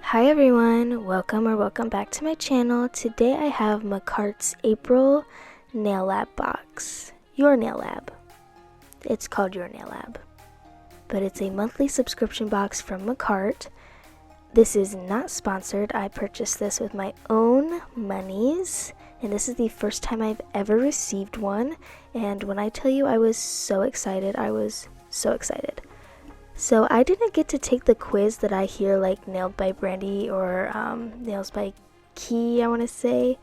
Hi everyone, welcome back to my channel. Today I have Makartt's April Nail Lab box. Your Nail Lab. It's called Your Nail Lab. But it's a monthly subscription box from Makartt. This is not sponsored. I purchased this with my own monies. And this is the first time I've ever received one. And when I tell you I was so excited, I was so excited. So I didn't get to take the quiz that I hear like Nailed by Brandy or Nails by Key, I want to say,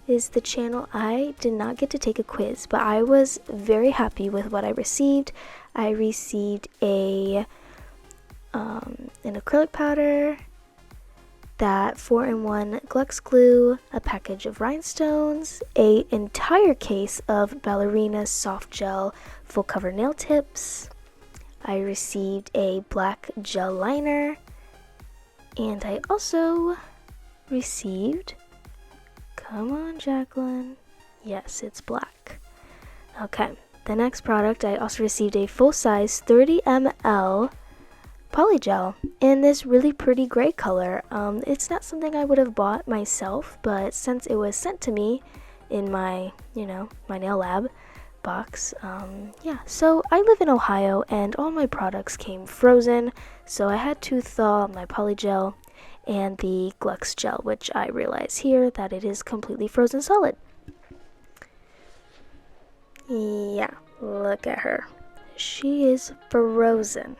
is the channel. I did not get to take a quiz, but I was very happy with what I received. I received an acrylic powder, that 4-in-1 Glux glue, a package of rhinestones, an entire case of Ballerina soft gel full cover nail tips. I received a black gel liner, and I also received, come on Jacqueline, yes, it's black. Okay, the next product, I also received a full-size 30 ml polygel in this really pretty gray color. It's not something I would have bought myself, but since it was sent to me in my, my nail lab box, yeah, so I live in Ohio and all my products came frozen, so I had to thaw my polygel and the Glux gel, which I realize here that it is completely frozen solid. Yeah, look at her. She is frozen.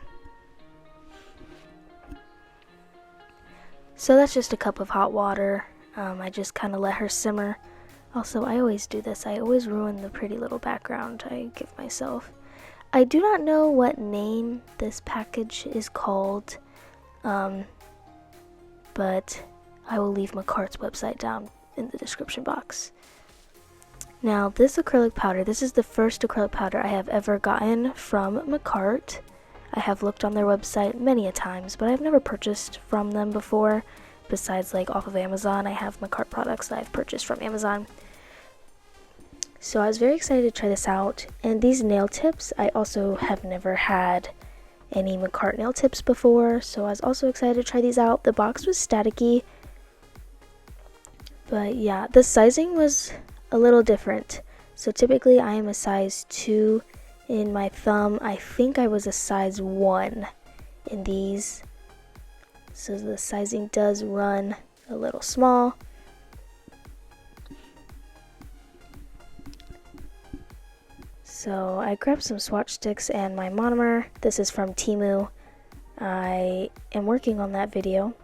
So that's just a cup of hot water. I just kind of let her simmer. Also, I always do this. I always ruin the pretty little background I give myself. I do not know what name this package is called, but I will leave Makartt's website down in the description box. Now, this acrylic powder, this is the first acrylic powder I have ever gotten from Makartt. I have looked on their website many a times, but I've never purchased from them before. Besides, like, off of Amazon, I have Makartt products that I've purchased from Amazon. So I was very excited to try this out. And these nail tips, I also have never had any Makartt nail tips before, so I was also excited to try these out. The box was staticky, but yeah, the sizing was a little different. So typically I am a size 2 in my thumb. I think I was a size 1 in these. So the sizing does run a little small. So I grabbed some swatch sticks and my monomer. This is from Temu. I am working on that video.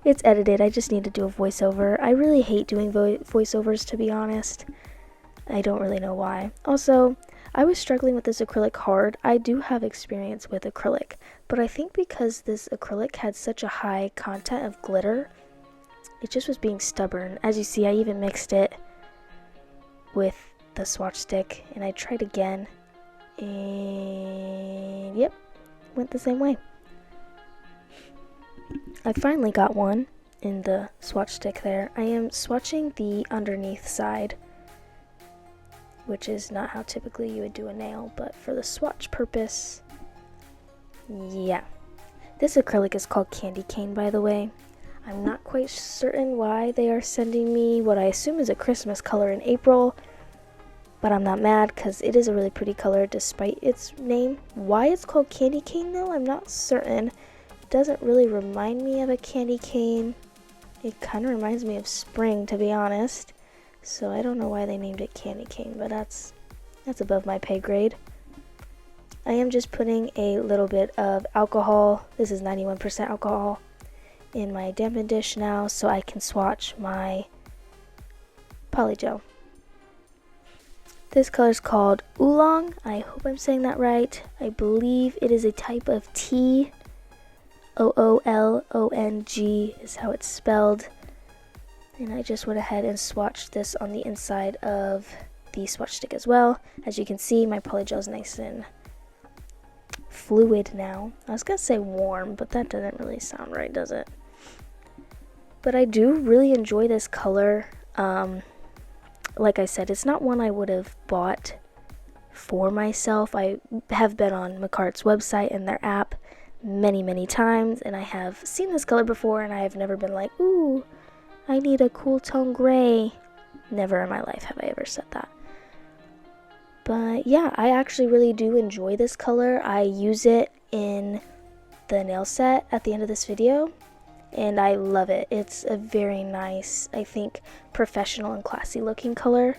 It's edited, I just need to do a voiceover. I really hate doing voiceovers, to be honest. I don't really know why. Also, I was struggling with this acrylic hard. I do have experience with acrylic, but I think because this acrylic had such a high content of glitter, it just was being stubborn. As you see, I even mixed it with the swatch stick, and I tried again, and yep, went the same way. I finally got one in the swatch stick there. I am swatching the underneath side, which is not how typically you would do a nail, but for the swatch purpose, yeah. This acrylic is called Candy Cane, by the way. I'm not quite certain why they are sending me what I assume is a Christmas color in April, but I'm not mad because it is a really pretty color despite its name. Why it's called Candy Cane though, I'm not certain. It doesn't really remind me of a candy cane. It kind of reminds me of spring, to be honest. So I don't know why they named it Candy Cane, but that's above my pay grade. I am just putting a little bit of alcohol. This is 91% alcohol in my dampen dish now, so I can swatch my polygel. This color is called Oolong. I hope I'm saying that right. I believe it is a type of tea. Oolong is how it's spelled. And I just went ahead and swatched this on the inside of the swatch stick as well. As you can see, my polygel is nice and fluid now. I was gonna say warm, but that doesn't really sound right, does it? But I do really enjoy this color. Like I said, it's not one I would have bought for myself. I have been on Makartt's website and their app many times, and I have seen this color before, and I have never been like, ooh, I need a cool tone gray. Never in my life have I ever said that. But yeah, I actually really do enjoy this color. I use it in the nail set at the end of this video, and I love it. It's a very nice, I think, professional and classy looking color.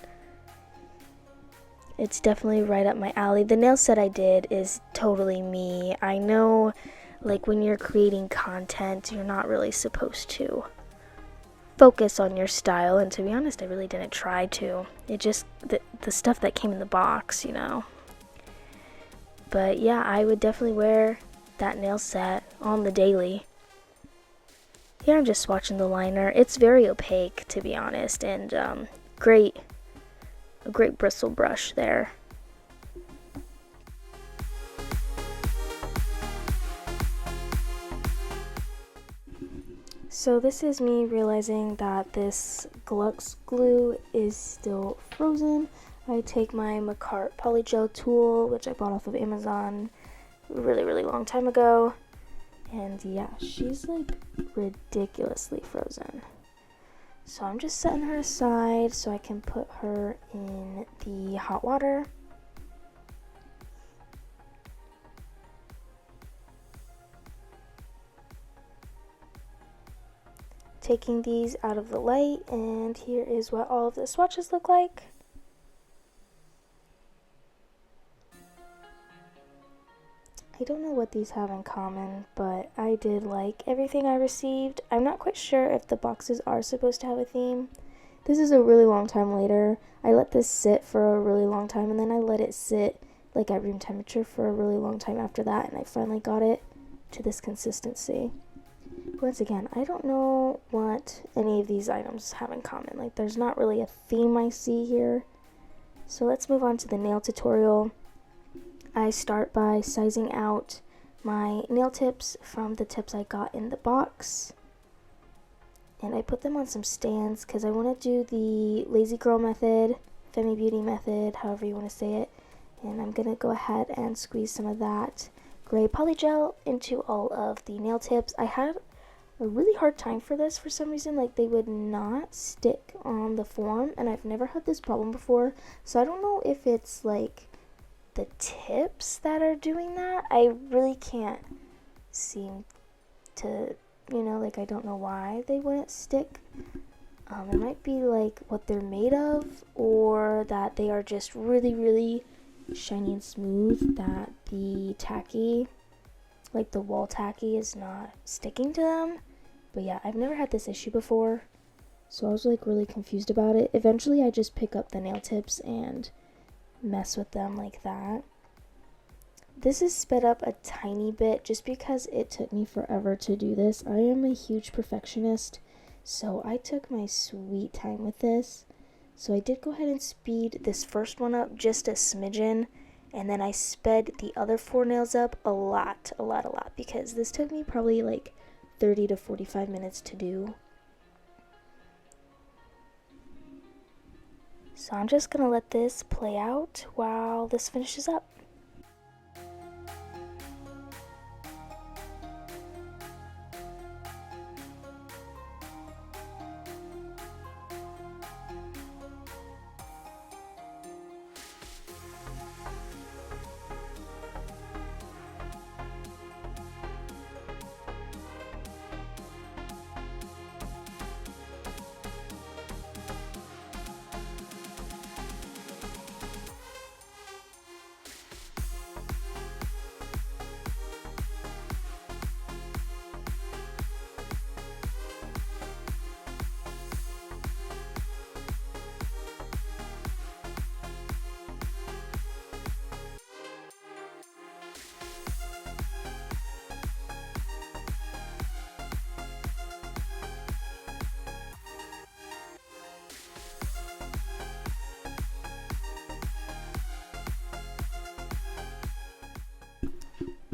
It's definitely right up my alley. The nail set I did is totally me. I know, like, when you're creating content, you're not really supposed to focus on your style, and to be honest, I really didn't try to. It just, the stuff that came in the box, you know. But yeah, I would definitely wear that nail set on the daily. Here I'm just swatching the liner. It's very opaque, to be honest, and a great bristle brush there. So this is me realizing that this Glux glue is still frozen. I take my Makartt polygel tool, which I bought off of Amazon a really long time ago, and yeah, she's like ridiculously frozen. So I'm just setting her aside so I can put her in the hot water. Taking these out of the light, and here is what all of the swatches look like. I don't know what these have in common, but I did like everything I received. I'm not quite sure if the boxes are supposed to have a theme. This is a really long time later. I let this sit for a really long time, and then I let it sit like at room temperature for a really long time after that, and I finally got it to this consistency. Once again, I don't know what any of these items have in common. Like, there's not really a theme I see here. So let's move on to the nail tutorial. I start by sizing out my nail tips from the tips I got in the box. And I put them on some stands because I want to do the lazy girl method, Femi Beauty method, however you want to say it. And I'm going to go ahead and squeeze some of that gray polygel into all of the nail tips. I had a really hard time for this for some reason. Like, they would not stick on the form, and I've never had this problem before. So I don't know if it's like the tips that are doing that. I really can't seem to, you know, like, I don't know why they wouldn't stick. It might be like what they're made of, or that they are just really shiny and smooth, that the tacky, like the wall tacky, is not sticking to them. But yeah, I've never had this issue before, so I was like really confused about it. Eventually I just pick up the nail tips and mess with them like that. This is sped up a tiny bit just because it took me forever to do this. I am a huge perfectionist, so I took my sweet time with this. So I did go ahead and speed this first one up just a smidgen, and then I sped the other 4 nails up a lot, because this took me probably like 30 to 45 minutes to do. So I'm just gonna let this play out while this finishes up.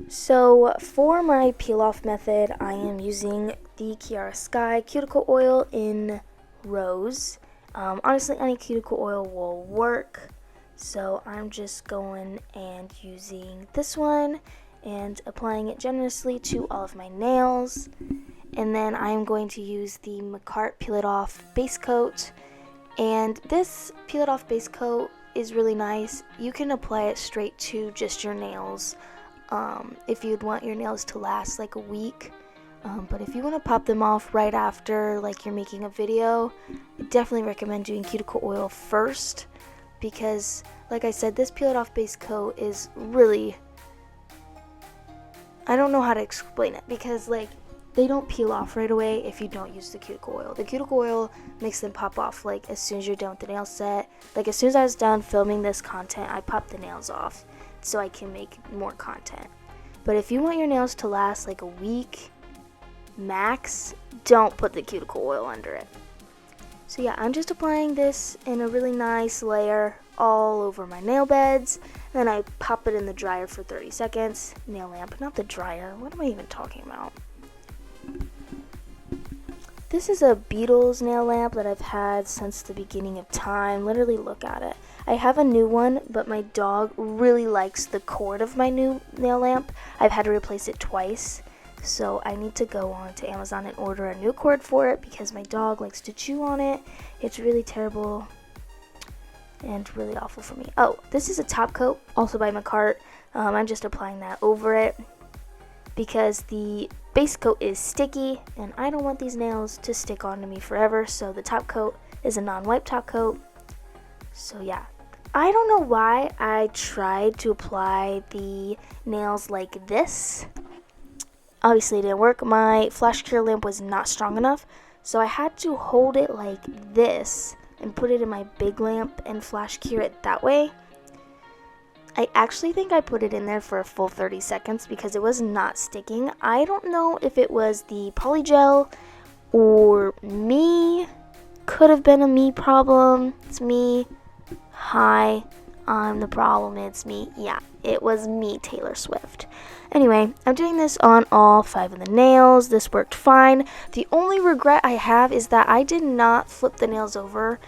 So for my peel off method, I am using the Kiara Sky cuticle oil in Rose. Honestly, any cuticle oil will work, so I'm just going and using this one, and applying it generously to all of my nails. And then I'm going to use the Makartt Peel It Off base coat. And this Peel It Off base coat is really nice. You can apply it straight to just your nails if you'd want your nails to last like a week. But if you want to pop them off right after, like you're making a video, I definitely recommend doing cuticle oil first, because like I said, this Peel It Off base coat is really, I don't know how to explain it, because like they don't peel off right away if you don't use the cuticle oil. The cuticle oil makes them pop off like as soon as you're done with the nail set. Like as soon as I was done filming this content, I popped the nails off so I can make more content. But if you want your nails to last like a week max, don't put the cuticle oil under it. So yeah, I'm just applying this in a really nice layer all over my nail beds. Then I pop it in the dryer for 30 seconds. Nail lamp, not the dryer. What am I even talking about? This is a Beatles nail lamp that I've had since the beginning of time. Literally, look at it. I have a new one, but my dog really likes the cord of my new nail lamp. I've had to replace it twice. So I need to go on to Amazon and order a new cord for it because my dog likes to chew on it. It's really terrible and really awful for me. Oh, this is a top coat, also by Makartt. I'm just applying that over it because the base coat is sticky and I don't want these nails to stick onto me forever. So the top coat is a non-wipe top coat. So yeah, I don't know why I tried to apply the nails like this. Obviously it didn't work. My flash cure lamp was not strong enough, so I had to hold it like this and put it in my big lamp and flash cure it that way. I actually think I put it in there for a full 30 seconds because it was not sticking. I don't know if it was the polygel or me. Could have been a me problem. It's me. Hi, I'm the problem. It's me. Yeah, it was me, Taylor Swift. Anyway, I'm doing this on all 5 of the nails. This worked fine. The only regret I have is that I did not flip the nails over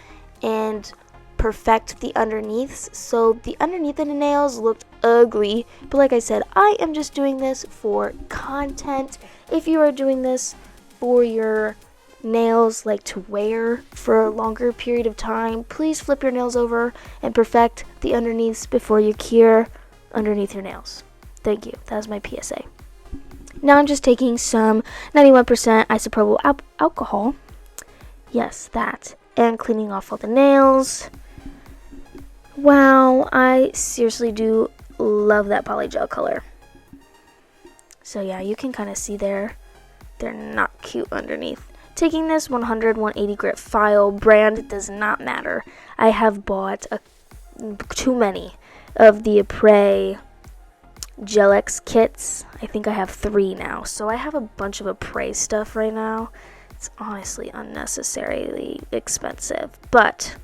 and perfect the underneaths. So the underneath of the nails looked ugly. But like I said, I am just doing this for content. If you are doing this for your nails, like to wear for a longer period of time, please flip your nails over and perfect the underneaths before you cure underneath your nails. Thank you. That was my PSA. Now I'm just taking some 91% isopropyl alcohol. Yes, that. And cleaning off all the nails. Wow, I seriously do love that polygel color. So yeah, you can kind of see they're not cute underneath. Taking this 180 grit file, brand does not matter. I have bought too many of the Apres Gel-X kits. I think I have 3 now. So I have a bunch of Apres stuff right now. It's honestly unnecessarily expensive. But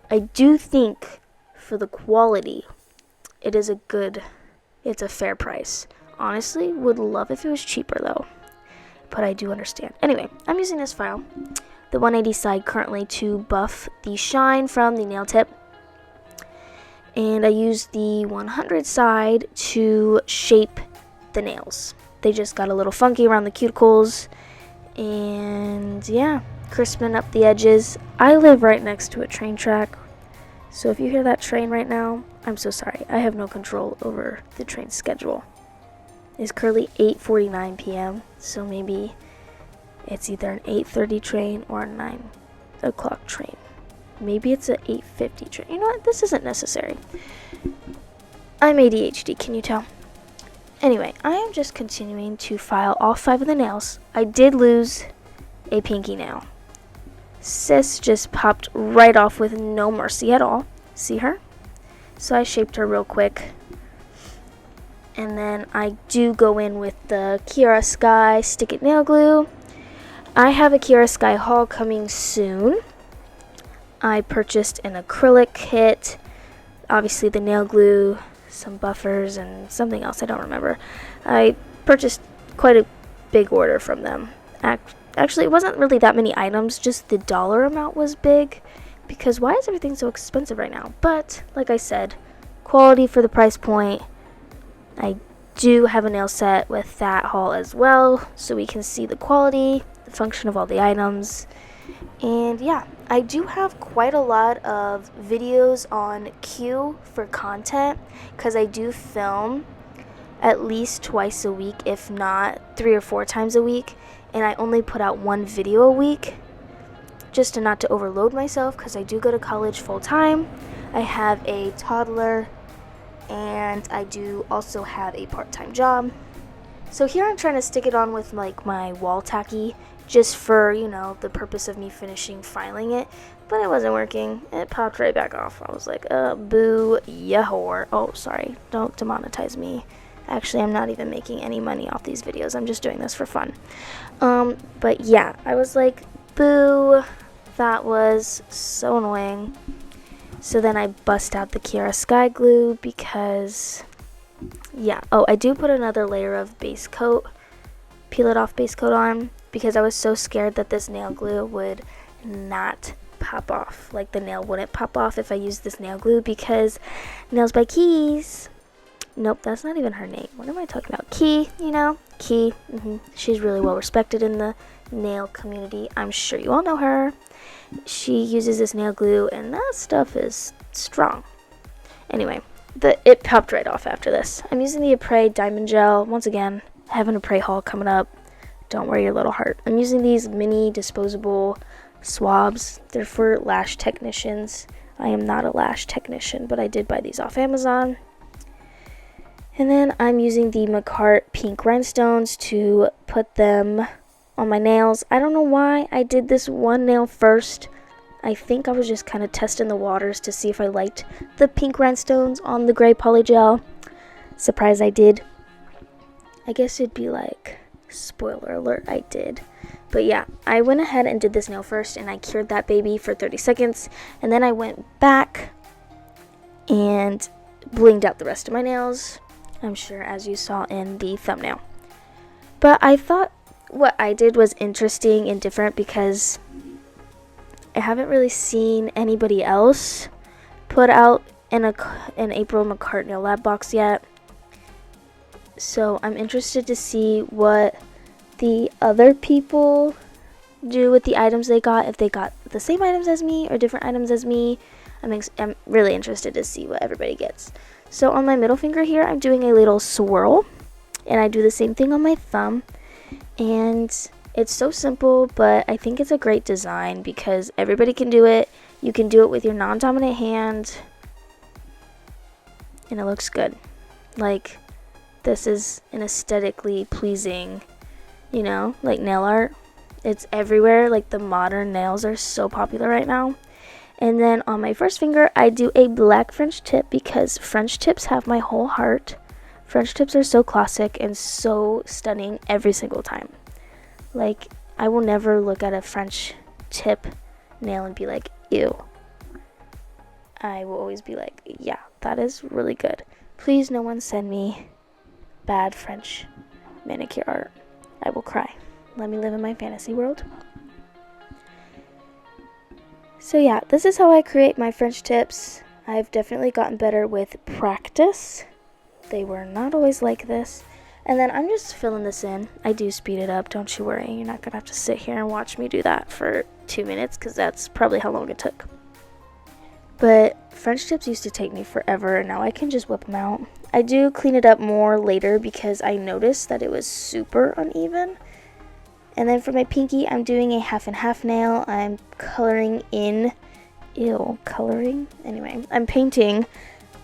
I do think for the quality, it's a fair price. Honestly, would love if it was cheaper though. But I do understand. Anyway, I'm using this file, the 180 side currently, to buff the shine from the nail tip. And I use the 100 side to shape the nails. They just got a little funky around the cuticles. And yeah, crisping up the edges. I live right next to a train track. So if you hear that train right now, I'm so sorry. I have no control over the train schedule. It's currently 8:49 p.m. So maybe it's either an 8:30 train or a 9 o'clock train. Maybe it's an 8:50 train. You know what? This isn't necessary. I'm ADHD, can you tell? Anyway, I am just continuing to file all 5 of the nails. I did lose a pinky nail. Sis just popped right off with no mercy at all. See her? So I shaped her real quick. And then I do go in with the Kiara Sky Stick It Nail Glue. I have a Kiara Sky haul coming soon. I purchased an acrylic kit, obviously the nail glue, some buffers, and something else I don't remember. I purchased quite a big order from them. Actually, it wasn't really that many items, just the dollar amount was big, because why is everything so expensive right now? But, like I said, quality for the price point, I do have a nail set with that haul as well, so we can see the quality, the function of all the items. And yeah, I do have quite a lot of videos on queue for content because I do film at least twice a week, if not 3 or 4 times a week, and I only put out 1 video a week just to not to overload myself because I do go to college full time. I have a toddler and I do also have a part-time job. So here I'm trying to stick it on with like my wall tacky just for, the purpose of me finishing filing it, but it wasn't working. It popped right back off. I was like, boo, ya whore. Oh, sorry, don't demonetize me. Actually, I'm not even making any money off these videos. I'm just doing this for fun. But yeah, I was like, boo, that was so annoying. So then I bust out the Kiara Sky Glue because, yeah. Oh, I do put another layer of base coat, peel it off base coat on, because I was so scared that this nail glue would not pop off. Like the nail wouldn't pop off if I used this nail glue because Nails by Keys. Nope, that's not even her name. What am I talking about? Key, Key. She's really well respected in the nail community. I'm sure you all know her. She uses this nail glue and that stuff is strong. Anyway, it popped right off after this. I'm using the Apres Diamond Gel. Once again, I have an Apres haul coming up. Don't worry your little heart. I'm using these mini disposable swabs. They're for lash technicians. I am not a lash technician, but I did buy these off Amazon. And then I'm using the Makartt pink rhinestones to put them on my nails. I don't know why I did this one nail first. I think I was just kind of testing the waters to see if I liked the pink rhinestones on the gray polygel. Surprise, I did. I guess it'd be like, spoiler alert, I did. But yeah, I went ahead and did this nail first and I cured that baby for 30 seconds. And then I went back and blinged out the rest of my nails. I'm sure as you saw in the thumbnail. But I thought what I did was interesting and different because I haven't really seen anybody else put out an April Makartt Nail Lab box yet. So I'm interested to see what the other people do with the items they got, if they got the same items as me or different items as me. I'm really interested to see what everybody gets. So on my middle finger here, I'm doing a little swirl, and I do the same thing on my thumb. And it's so simple, but I think it's a great design because everybody can do it. You can do it with your non-dominant hand, and it looks good. Like, this is an aesthetically pleasing, like nail art. It's everywhere. Like, the modern nails are so popular right now. And then on my first finger, I do a black French tip because French tips have my whole heart. French tips are so classic and so stunning every single time. Like, I will never look at a French tip nail and be like, ew. I will always be like, yeah, that is really good. Please, no one send me bad French manicure art. I will cry. Let me live in my fantasy world. So yeah, this is how I create my French tips. I've definitely gotten better with practice. They were not always like this. And then I'm just filling this in. I do speed it up, don't you worry. You're not going to have to sit here and watch me do that for 2 minutes because that's probably how long it took. But French tips used to take me forever and now I can just whip them out. I do clean it up more later because I noticed that it was super uneven. And then for my pinky, I'm doing a half and half nail. I'm coloring in, coloring? Anyway, I'm painting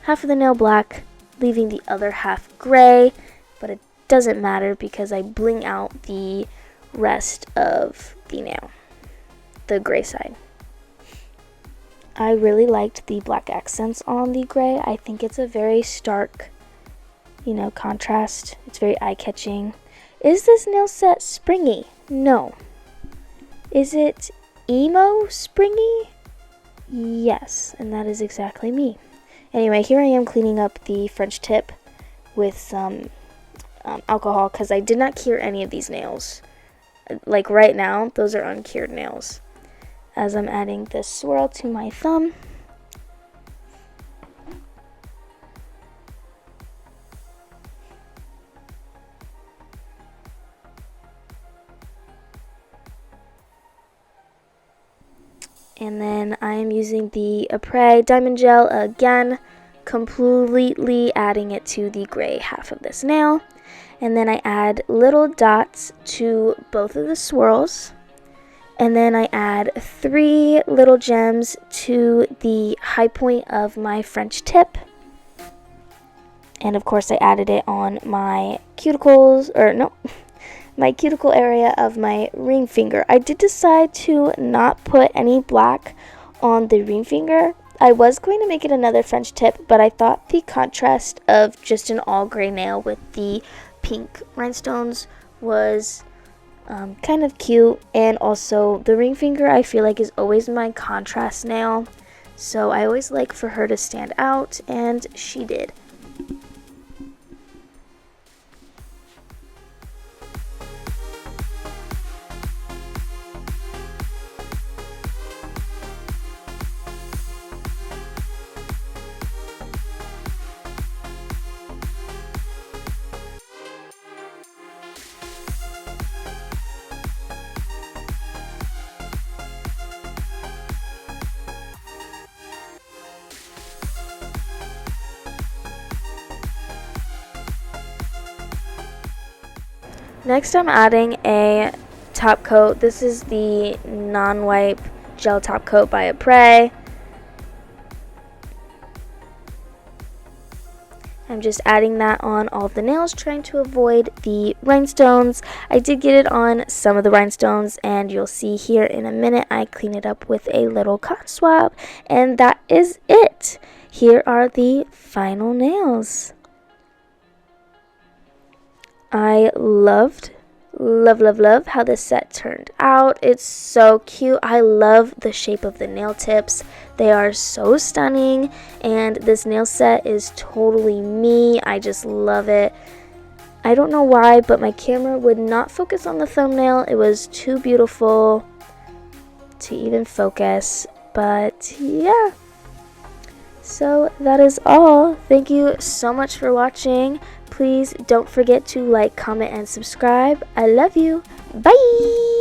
half of the nail black, leaving the other half gray, but it doesn't matter because I bling out the rest of the nail, the gray side. I really liked the black accents on the gray. I think it's a very stark, contrast. It's very eye-catching. Is this nail set springy? No. Is it emo springy? Yes, and that is exactly me. Anyway, here I am cleaning up the French tip with some alcohol because I did not cure any of these nails. Like right now, those are uncured nails. As I'm adding this swirl to my thumb. And then I am using the Après Diamond Gel again, completely adding it to the gray half of this nail. And then I add little dots to both of the swirls. And then I add 3 little gems to the high point of my French tip. And of course I added it on my cuticles, or no, my cuticle area of my ring finger. I did decide to not put any black on the ring finger. I was going to make it another French tip, but I thought the contrast of just an all gray nail with the pink rhinestones was kind of cute. And also the ring finger I feel like is always my contrast nail, so I always like for her to stand out, and she did. Next I'm adding a top coat. This is the non-wipe gel top coat by Après. I'm just adding that on all of the nails, trying to avoid the rhinestones. I did get it on some of the rhinestones, and you'll see here in a minute I clean it up with a little cotton swab, and that is it. Here are the final nails. I love how this set turned out. It's so cute. I love the shape of the nail tips. They are so stunning, and this nail set is totally me. I just love it. I don't know why, but my camera would not focus on the thumbnail. It was too beautiful to even focus, but yeah. So that is all. Thank you so much for watching. Please don't forget to like, comment, and subscribe. I love you. Bye!